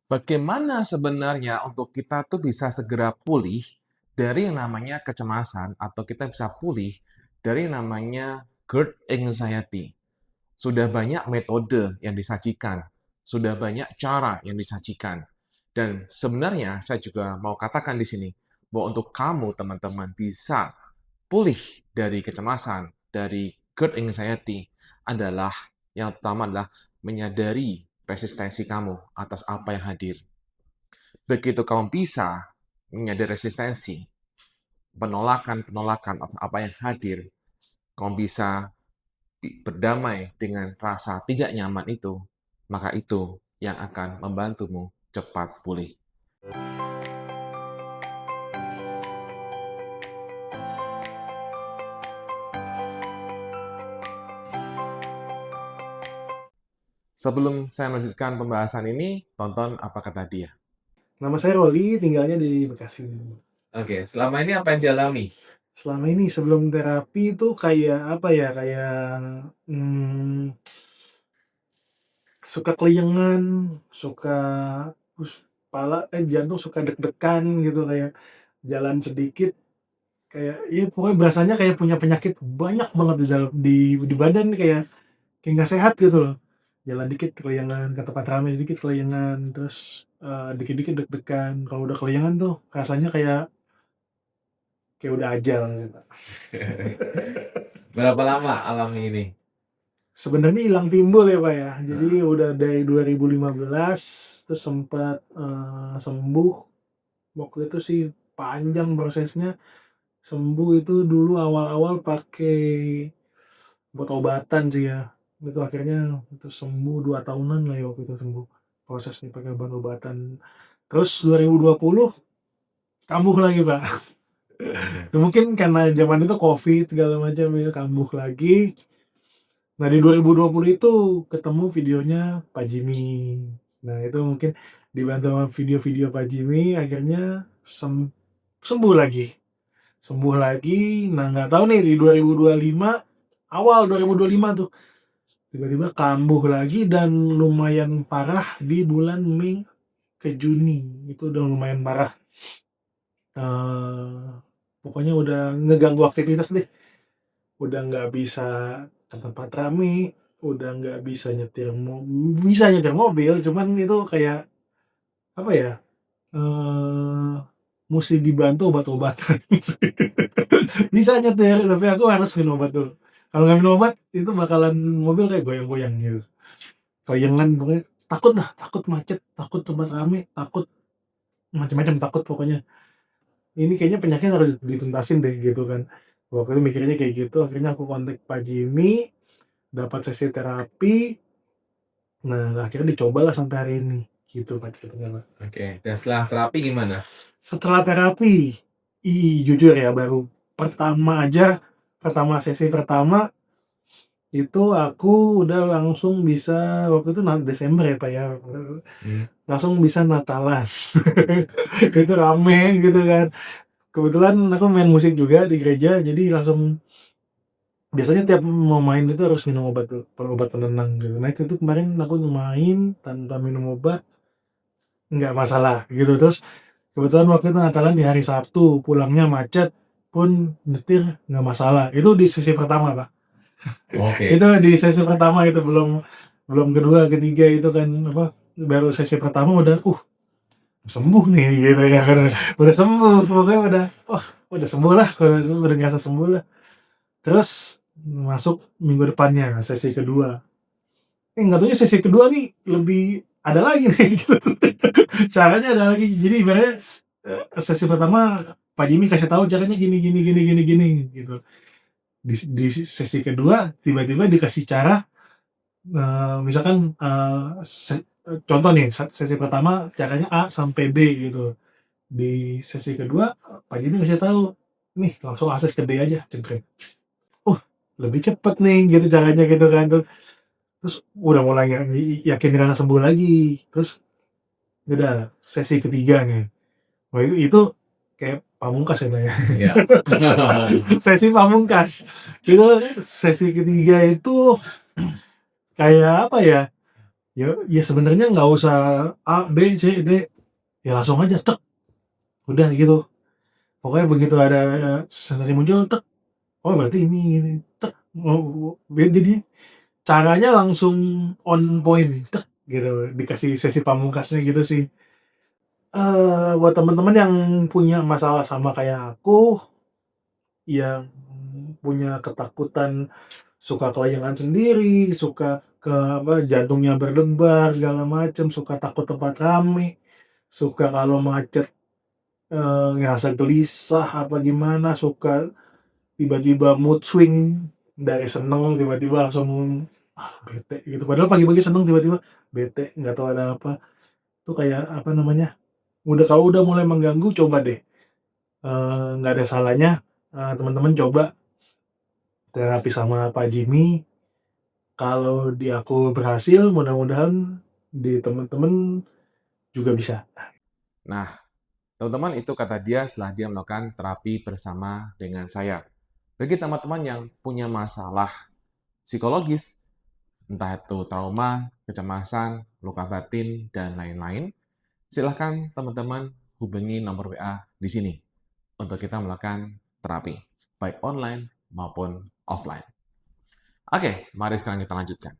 Bagaimana sebenarnya untuk kita tuh bisa segera pulih dari yang namanya kecemasan atau kita bisa pulih dari yang namanya GERD anxiety? Sudah banyak metode yang disajikan, sudah banyak cara yang disajikan. Dan sebenarnya saya juga mau katakan di sini bahwa untuk kamu teman-teman bisa pulih dari kecemasan, dari GERD anxiety adalah yang pertama adalah menyadari resistensi kamu atas apa yang hadir. Begitu kamu bisa menyadari resistensi, penolakan-penolakan atas apa yang hadir, kamu bisa berdamai dengan rasa tidak nyaman itu, maka itu yang akan membantumu cepat pulih. Sebelum saya melanjutkan pembahasan ini, tonton apa kata dia. Nama saya Roli, tinggalnya di Bekasi. Oke, selama ini apa yang dialami? Selama ini sebelum terapi itu kayak apa ya, kayak suka keliengan, suka jantung suka deg-degan gitu, kayak jalan sedikit kayak ya pokoknya berasanya kayak punya penyakit banyak banget di dalam di badan, kayak nggak sehat gitu loh. Jalan dikit keliengan, ke tempat ramai dikit keliengan, terus dikit-dikit deg-degan. Kalau udah keliengan tuh rasanya kayak udah ajal gitu. Berapa lama alami ini? Sebenarnya hilang timbul ya, Pak, ya. Jadi Nah, udah dari 2015 terus sempat, sembuh. Waktu itu sih panjang prosesnya, sembuh itu dulu awal-awal pakai obat-obatan sih ya. Itu akhirnya itu sembuh 2 tahunan lah ya waktu itu sembuh, prosesnya pakai obat-obatan. Terus 2020 kambuh lagi, Pak. oke. Mungkin karena zaman itu Covid segala macam ya, kambuh lagi. Nah, di 2020 itu ketemu videonya Pak Jimmy. Nah, itu mungkin dibantu sama video-video Pak Jimmy akhirnya sembuh lagi. Sembuh lagi. Nah, nggak tahu nih di 2025, awal 2025 tuh tiba-tiba kambuh lagi dan lumayan parah di bulan Mei ke Juni. Itu udah lumayan parah. Eh, Pokoknya udah ngeganggu aktivitas deh. Udah nggak bisa ke tempat rame, udah nggak bisa nyetir mobil, cuman itu kayak apa ya, eee, musti dibantu obat-obatan. Bisa nyetir, tapi aku harus minum obat dulu. Kalau nggak minum obat, itu bakalan mobil kayak goyang-goyang gitu. Keliengan pokoknya, takut dah, takut macet, takut tempat rame, takut macam-macam, takut pokoknya. Ini kayaknya penyakit harus dituntasin deh gitu kan. Waktu itu mikirnya kayak gitu, akhirnya aku kontak Pak Jimmy, dapat sesi terapi. Nah, akhirnya dicobalah sampai hari ini, gitu Pak ceritanya, Pak. Oke, dan setelah terapi gimana? Setelah terapi, jujur ya baru pertama sesi pertama itu aku udah langsung bisa waktu itu Desember ya Pak ya, Hmm, langsung bisa Natalan. Itu rame gitu kan. Kebetulan aku main musik juga di gereja, jadi langsung biasanya tiap mau main itu harus minum obat tuh, obat penenang gitu. Nah itu tuh kemarin aku main tanpa minum obat, nggak masalah gitu. Terus kebetulan waktu itu Natalan di hari Sabtu, pulangnya macet pun nyetir nggak masalah. Itu di sesi pertama, Pak. oke. Itu di sesi pertama itu belum belum kedua, ketiga itu kan apa baru sesi pertama udah sembuh nih gitu ya kan. Udah sembuh, pokoknya udah sembuh lah, udah ngerasa sembuh lah. Terus masuk minggu depannya sesi kedua. Nggak taunya sesi kedua nih lebih ada lagi nih gitu. Caranya ada lagi. Jadi ibaratnya sesi pertama Pak Jimmy kasih tahu caranya gini gini gini gini gini gitu. Di sesi kedua tiba-tiba dikasih cara, misalkan contoh nih sesi pertama caranya A sampai D gitu. Di sesi kedua Pak Jimmy kasih tahu, nih langsung akses ke D aja, jempret. Oh, lebih cepet nih gitu caranya gitu kan. Terus udah mulai yakin ngerasa sembuh lagi. Terus udah sesi ketiga nih. Wah itu kayak pamungkas ya, Pak, ya. Ya. Sesi pamungkas. Itu sesi ketiga itu kayak apa ya? Ya sebenarnya nggak usah A, B, C, D, ya langsung aja tek, udah gitu. Pokoknya begitu ada sensasi muncul tek, oh berarti ini, tek, oh, jadi caranya langsung on point, tek, gitu. Dikasih sesi pamungkasnya gitu sih. Buat teman-teman yang punya masalah sama kayak aku, yang punya ketakutan, suka kelayangan sendiri, suka jantungnya berdebar segala macem, suka takut tempat rame, suka kalau macet ngerasa gelisah apa gimana, suka tiba-tiba mood swing dari seneng tiba-tiba langsung bete gitu. Padahal pagi-pagi seneng tiba-tiba bete nggak tahu ada apa. Itu kayak apa namanya? Kalau udah mulai mengganggu coba deh. Nggak ada salahnya teman-teman coba terapi sama Pak Jimmy. Kalau di aku berhasil, mudah-mudahan di teman-teman juga bisa. Nah, teman-teman itu kata dia setelah dia melakukan terapi bersama dengan saya. Bagi teman-teman yang punya masalah psikologis, entah itu trauma, kecemasan, luka batin, dan lain-lain, silahkan teman-teman hubungi nomor WA di sini untuk kita melakukan terapi, baik online maupun offline. Oke, mari sekarang kita lanjutkan.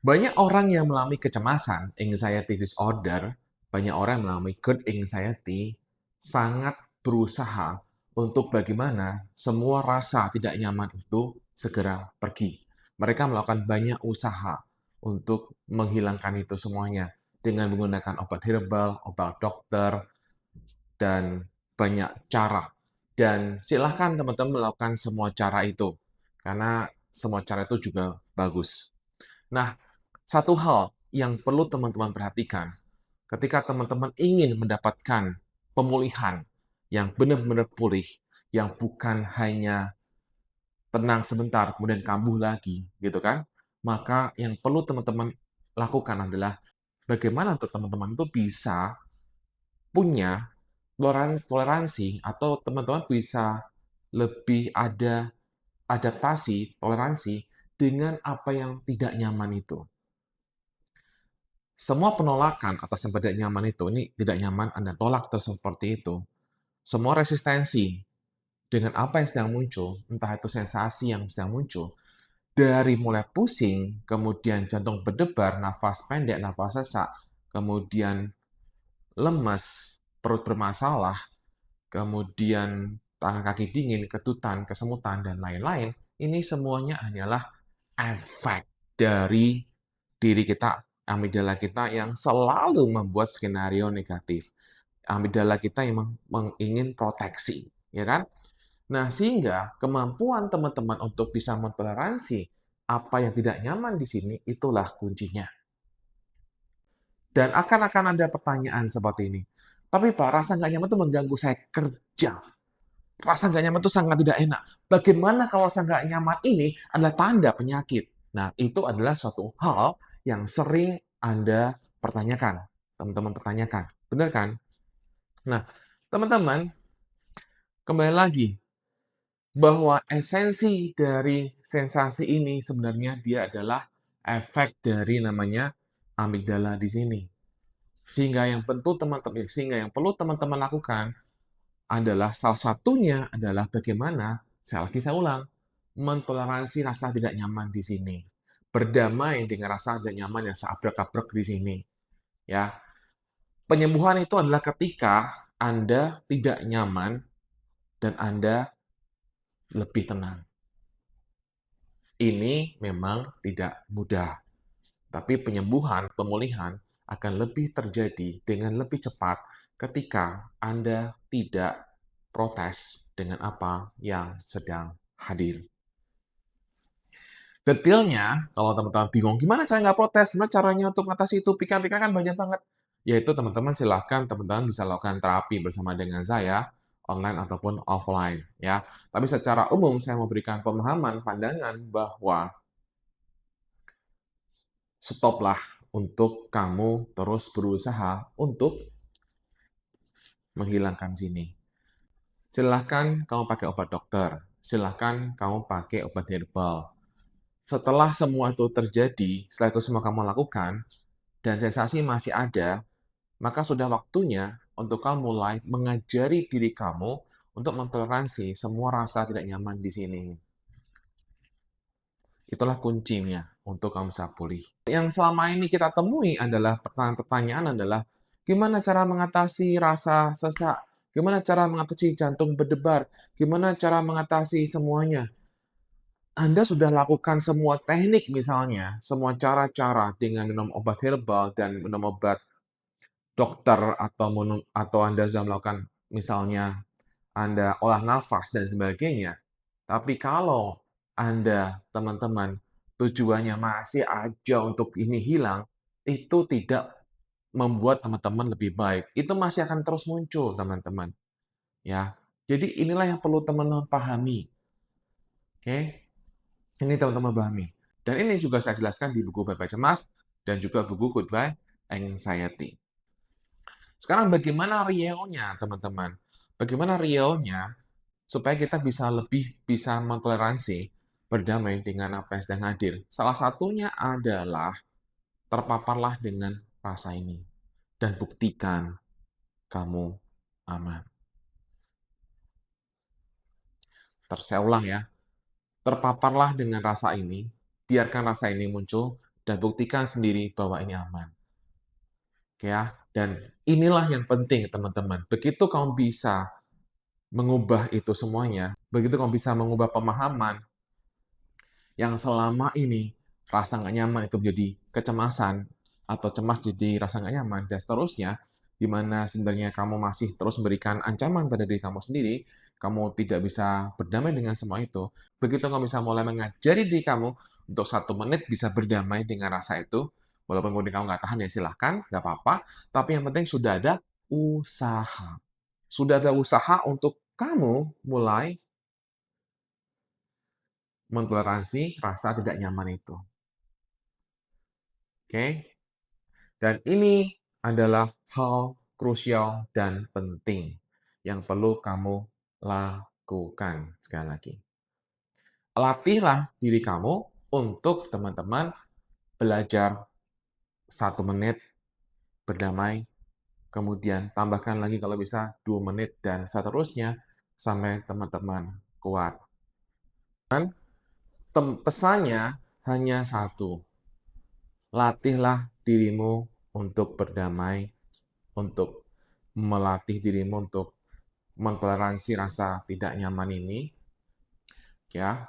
Banyak orang yang mengalami kecemasan, anxiety disorder, banyak orang yang mengalami GERD anxiety, sangat berusaha untuk bagaimana semua rasa tidak nyaman itu segera pergi. Mereka melakukan banyak usaha untuk menghilangkan itu semuanya dengan menggunakan obat herbal, obat dokter, dan banyak cara. Dan silahkan teman-teman melakukan semua cara itu, karena semua cara itu juga bagus. Nah, satu hal yang perlu teman-teman perhatikan, ketika teman-teman ingin mendapatkan pemulihan yang benar-benar pulih, yang bukan hanya tenang sebentar, kemudian kambuh lagi, gitu kan? Maka yang perlu teman-teman lakukan adalah bagaimana untuk teman-teman itu bisa punya toleransi atau teman-teman bisa lebih ada adaptasi, toleransi dengan apa yang tidak nyaman itu. Semua penolakan atas yang tidak nyaman itu, ini tidak nyaman, Anda tolak terus seperti itu. Semua resistensi dengan apa yang sedang muncul, entah itu sensasi yang sedang muncul, dari mulai pusing, kemudian jantung berdebar, nafas pendek, nafas sesak, kemudian lemas, perut bermasalah, kemudian tangan kaki dingin, ketutan, kesemutan, dan lain-lain, ini semuanya hanyalah efek dari diri kita, amigdala kita yang selalu membuat skenario negatif. Amigdala kita yang ingin proteksi, ya kan? Nah, sehingga kemampuan teman-teman untuk bisa mentoleransi apa yang tidak nyaman di sini, itulah kuncinya. Dan akan ada pertanyaan seperti ini. Tapi Pak, rasa nggak nyaman itu mengganggu saya kerja. Rasa nggak nyaman itu sangat tidak enak. Bagaimana kalau rasa nggak nyaman ini adalah tanda penyakit? Nah, itu adalah suatu hal yang sering Anda pertanyakan. Teman-teman pertanyakan. Benar kan? Nah, teman-teman, kembali lagi, bahwa esensi dari sensasi ini sebenarnya dia adalah efek dari namanya amigdala di sini. Sehingga yang perlu teman-teman lakukan adalah salah satunya adalah bagaimana, saya ulang, mentoleransi rasa tidak nyaman di sini. Berdamai dengan rasa tidak nyaman yang seabrek-abrek di sini. Ya, penyembuhan itu adalah ketika Anda tidak nyaman dan Anda lebih tenang. Ini memang tidak mudah, tapi penyembuhan, pemulihan akan lebih terjadi dengan lebih cepat ketika Anda tidak protes dengan apa yang sedang hadir. Detailnya, kalau teman-teman bingung, gimana cara nggak protes, gimana caranya untuk mengatasi itu, pikiran-pikiran kan banyak banget. Yaitu teman-teman silahkan teman-teman bisa lakukan terapi bersama dengan saya, online ataupun offline. Ya. Tapi secara umum saya memberikan pemahaman, pandangan bahwa stoplah untuk kamu terus berusaha untuk menghilangkan sini. Silahkan kamu pakai obat dokter, silahkan kamu pakai obat herbal, Setelah semua itu terjadi, setelah itu semua kamu lakukan, dan sensasi masih ada, maka sudah waktunya untuk kamu mulai mengajari diri kamu untuk mentoleransi semua rasa tidak nyaman di sini. Itulah kuncinya untuk kamu bisa pulih. Yang selama ini kita temui adalah pertanyaan adalah gimana cara mengatasi rasa sesak? Gimana cara mengatasi jantung berdebar? Gimana cara mengatasi semuanya? Anda sudah lakukan semua teknik misalnya, semua cara-cara dengan minum obat herbal dan minum obat dokter atau Anda sudah melakukan misalnya Anda olah nafas dan sebagainya. Tapi kalau Anda, teman-teman, tujuannya masih aja untuk ini hilang, itu tidak membuat teman-teman lebih baik. Itu masih akan terus muncul, teman-teman. Ya, jadi inilah yang perlu teman-teman pahami. Oke, ini teman-teman pahami. Dan ini juga saya jelaskan di buku Bye-Bye Cemas dan juga buku Goodbye Anxiety. Sekarang bagaimana realnya, teman-teman? Bagaimana realnya supaya kita bisa lebih bisa mentoleransi, berdamai dengan apa yang sedang hadir. Salah satunya adalah terpaparlah dengan rasa ini dan buktikan kamu aman. Saya ulang ya, terpaparlah dengan rasa ini, biarkan rasa ini muncul, dan buktikan sendiri bahwa ini aman. Oke ya, dan inilah yang penting teman-teman. Begitu kamu bisa mengubah itu semuanya, begitu kamu bisa mengubah pemahaman yang selama ini rasa nggak nyaman itu menjadi kecemasan, atau cemas jadi rasa nggak nyaman, dan seterusnya, di mana sebenarnya kamu masih terus memberikan ancaman pada diri kamu sendiri, kamu tidak bisa berdamai dengan semua itu. Begitu kamu bisa mulai mengajari diri kamu untuk 1 menit bisa berdamai dengan rasa itu, walaupun kemudian kamu nggak tahan ya silahkan, nggak apa-apa, tapi yang penting sudah ada usaha. Sudah ada usaha untuk kamu mulai mentoleransi rasa tidak nyaman itu. Oke? Dan ini adalah hal krusial dan penting yang perlu kamu lakukan. Sekali lagi, latihlah diri kamu untuk teman-teman belajar 1 menit berdamai, kemudian tambahkan lagi kalau bisa 2 menit, dan seterusnya sampai teman-teman kuat. Dan pesannya hanya satu, latihlah dirimu untuk berdamai, untuk melatih dirimu untuk mentoleransi rasa tidak nyaman ini, ya.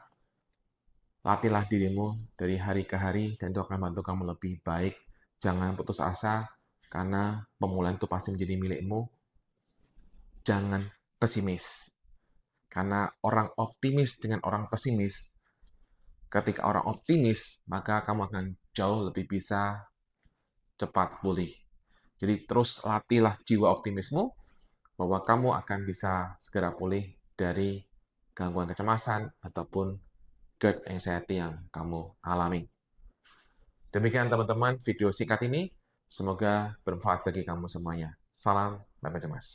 Latihlah dirimu dari hari ke hari dan itu akan membantu kamu lebih baik. Jangan putus asa karena pemulihan itu pasti menjadi milikmu. Jangan pesimis. Karena orang optimis dengan orang pesimis, ketika orang optimis, maka kamu akan jauh lebih bisa cepat pulih. Jadi terus latihlah jiwa optimismu bahwa kamu akan bisa segera pulih dari gangguan kecemasan ataupun GERD anxiety yang kamu alami. Demikian teman-teman video singkat ini, semoga bermanfaat bagi kamu semuanya. Salam Bye-Bye Cemas.